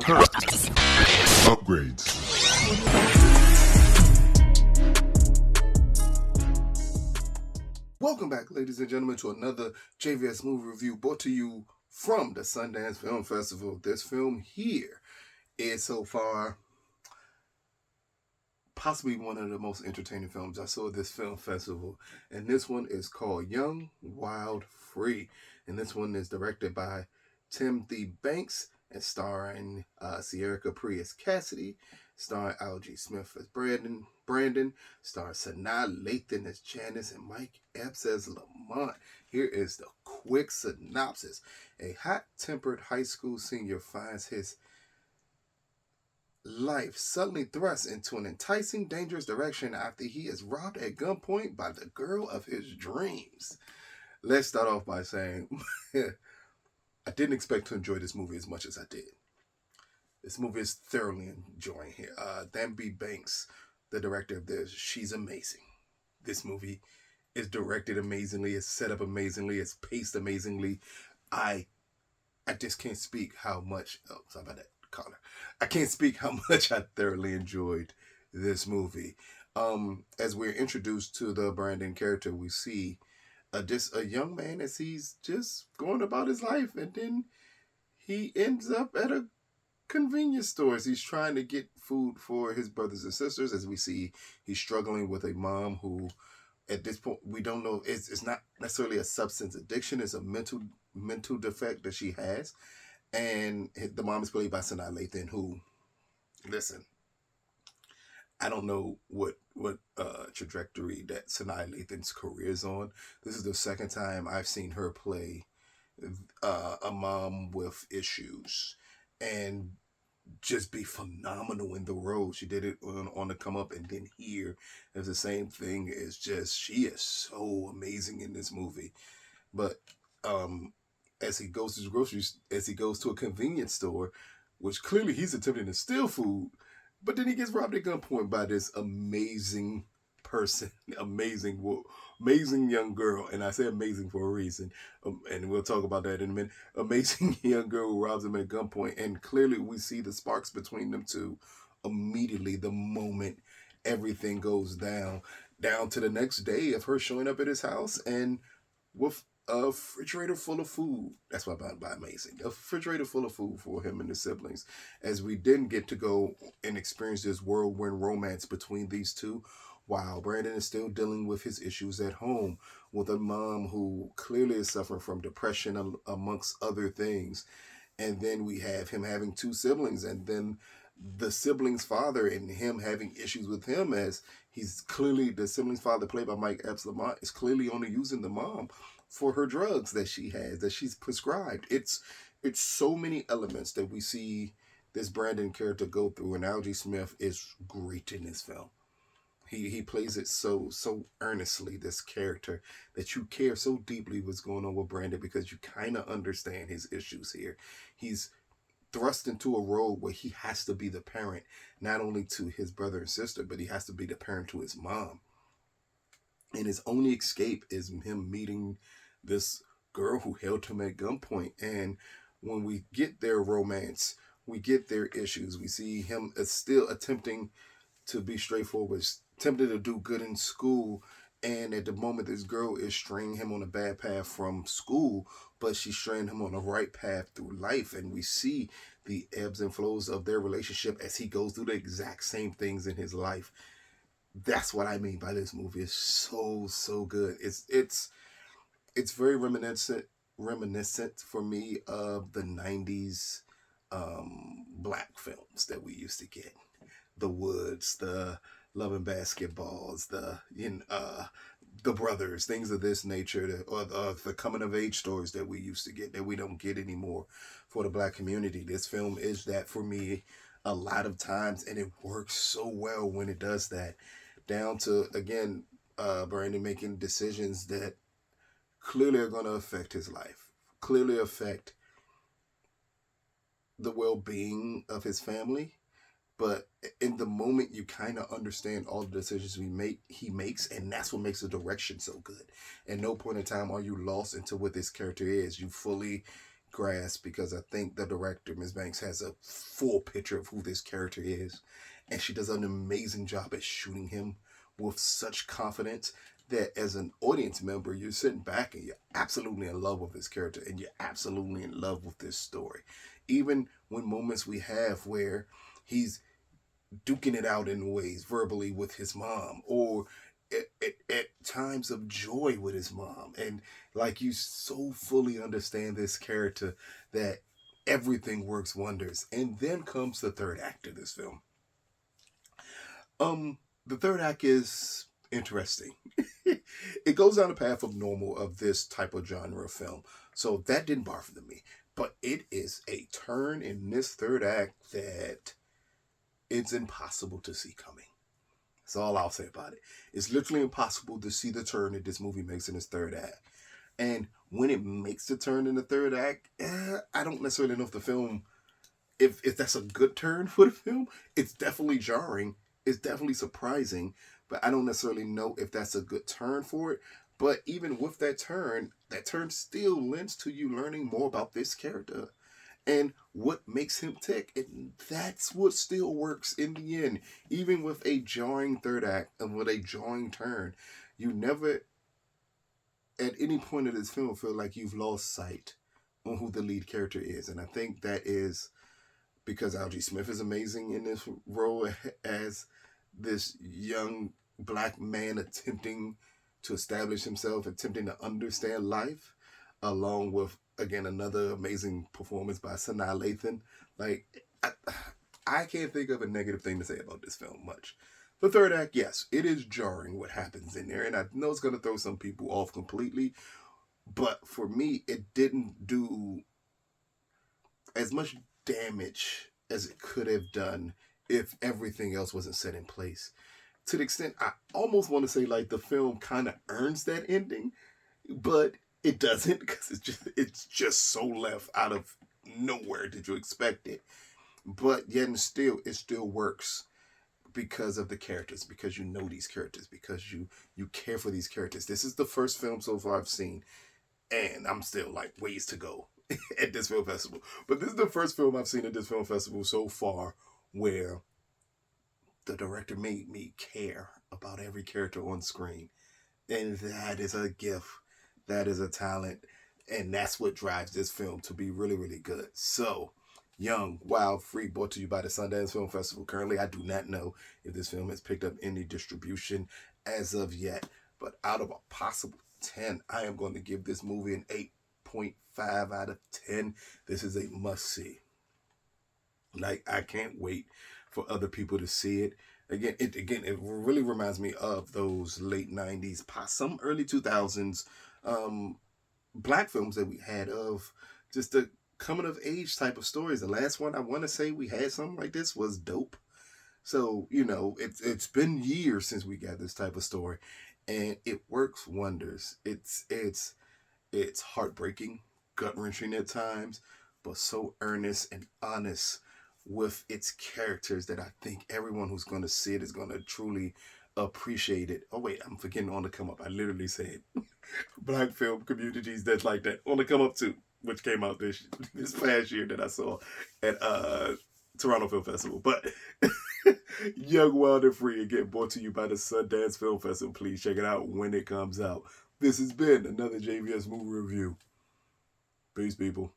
Upgrades. Welcome back, ladies and gentlemen, to another JVS movie review brought to you from the Sundance Film Festival. This film here is so far possibly one of the most entertaining films I saw at this film festival. And this one is called Young, Wild, Free. And this one is directed by Thembi Banks and starring Sierra Capri as Cassidy, starring Algee Smith as Brandon, starring Sanaa, Lathan as Janice, and Mike Epps as Lamont. Here is the quick synopsis. A hot-tempered high school senior finds his life suddenly thrust into an enticing, dangerous direction after he is robbed at gunpoint by the girl of his dreams. Let's start off by saying I didn't expect to enjoy this movie as much as I did. This movie is thoroughly enjoying here. Thembi Banks, the director of this, she's amazing. This movie is directed amazingly, it's set up amazingly, it's paced amazingly. I just can't speak how much. Oh, sorry about that, caller. I can't speak how much I thoroughly enjoyed this movie. As we're introduced to the Brandon character, we see just a young man as he's just going about his life, and then he ends up at a convenience store as he's trying to get food for his brothers and sisters. As we see, he's struggling with a mom who, at this point, we don't know, it's not necessarily a substance addiction, it's a mental defect that she has. And the mom is played by Sanaa Lathan, who, listen, I don't know what trajectory that Sanaa Lathan's career is on. This is the second time I've seen her play a mom with issues and just be phenomenal in the role. She did it on the come up, and then here is the same thing. It's just, she is so amazing in this movie. But as he goes to the groceries, as he goes to a convenience store, which clearly he's attempting to steal food, but then he gets robbed at gunpoint by this amazing person, amazing young girl. And I say amazing for a reason. And we'll talk about that in a minute. Amazing young girl who robs him at gunpoint. And clearly we see the sparks between them two immediately the moment everything goes down to the next day of her showing up at his house and with a refrigerator full of food. That's what I by amazing. A refrigerator full of food for him and his siblings. As we didn't get to go and experience this whirlwind romance between these two, while Brandon is still dealing with his issues at home with a mom who clearly is suffering from depression amongst other things. And then we have him having two siblings, and then the siblings' father and him having issues with him, as he's clearly, the siblings' father, played by Mike Epps Lamont, is clearly only using the mom for her drugs that she has, that she's prescribed. It's so many elements that we see this Brandon character go through, and Algee Smith is great in this film. He plays it so earnestly, this character, that you care so deeply what's going on with Brandon, because you kind of understand his issues here. He's thrust into a role where he has to be the parent, not only to his brother and sister, but he has to be the parent to his mom. And his only escape is him meeting this girl who held him at gunpoint. And when we get their romance, we get their issues. We see him still attempting to be straightforward, attempting to do good in school. And at the moment, this girl is straying him on a bad path from school, but she's straying him on the right path through life. And we see the ebbs and flows of their relationship as he goes through the exact same things in his life. That's what I mean by this movie. It's so good. It's very reminiscent for me of the 90s black films that we used to get. The Woods, the Love and Basketballs, the Brothers, things of this nature, or the coming of age stories that we used to get that we don't get anymore for the black community. This film is that for me a lot of times, and it works so well when it does that. Down to, again, Brandon making decisions that clearly are going to affect his life, clearly affect the well-being of his family. But in the moment, you kind of understand all the decisions he makes, and that's what makes the direction so good. At no point in time are you lost into what this character is. You fully grasp because I think the director, Ms. Banks, has a full picture of who this character is. And she does an amazing job at shooting him with such confidence that as an audience member, you're sitting back and you're absolutely in love with this character and you're absolutely in love with this story. Even when moments we have where he's duking it out in ways verbally with his mom or at times of joy with his mom, and like you so fully understand this character that everything works wonders. And then comes the third act of this film. The third act is interesting. It goes down the path of normal of this type of genre of film, so that didn't bother me. But it is a turn in this third act that it's impossible to see coming. That's all I'll say about it. It's literally impossible to see the turn that this movie makes in its third act. And when it makes the turn in the third act, I don't necessarily know if the film, if that's a good turn for the film. It's definitely jarring. It's definitely surprising. But I don't necessarily know if that's a good turn for it. But even with that turn still lends to you learning more about this character and what makes him tick. And that's what still works in the end. Even with a jarring third act and with a jarring turn, you never, at any point of this film, feel like you've lost sight on who the lead character is. And I think that is because Algee Smith is amazing in this role as this young black man attempting to establish himself, attempting to understand life, along with, again, another amazing performance by Sanaa Lathan. Like, I can't think of a negative thing to say about this film much. The third act, yes, it is jarring what happens in there, and I know it's going to throw some people off completely, but for me, it didn't do as much damage as it could have done if everything else wasn't set in place. To the extent I almost want to say like the film kind of earns that ending, but it doesn't because it's just so left out of nowhere did you expect it. But yet and still, it still works because of the characters, because you know these characters, because you care for these characters. This is the first film so far I've seen, and I'm still like ways to go at this film festival. But this is the first film I've seen at this film festival so far where the director made me care about every character on screen. And that is a gift. That is a talent. And that's what drives this film to be really, really good. So, Young, Wild, Free, brought to you by the Sundance Film Festival. Currently, I do not know if this film has picked up any distribution as of yet. But out of a possible 10, I am going to give this movie an 8.5 out of 10. This is a must-see. Like, I can't wait for other people to see it. It really reminds me of those late 90s, some early 2000s black films that we had of just the coming of age type of stories. The last one I want to say we had something like this was Dope. So, it's been years since we got this type of story, and it works wonders. It's heartbreaking, gut-wrenching at times, but so earnest and honest with its characters that I think everyone who's going to see it is going to truly appreciate it. Oh wait, I'm forgetting On the Come Up. I literally said black film communities that's like that. On the Come Up too, which came out this past year that I saw at Toronto Film Festival. But Young, Wild, and Free, again, brought to you by the Sundance Film Festival. Please check it out when it comes out. This has been another JVS movie review. Peace, people.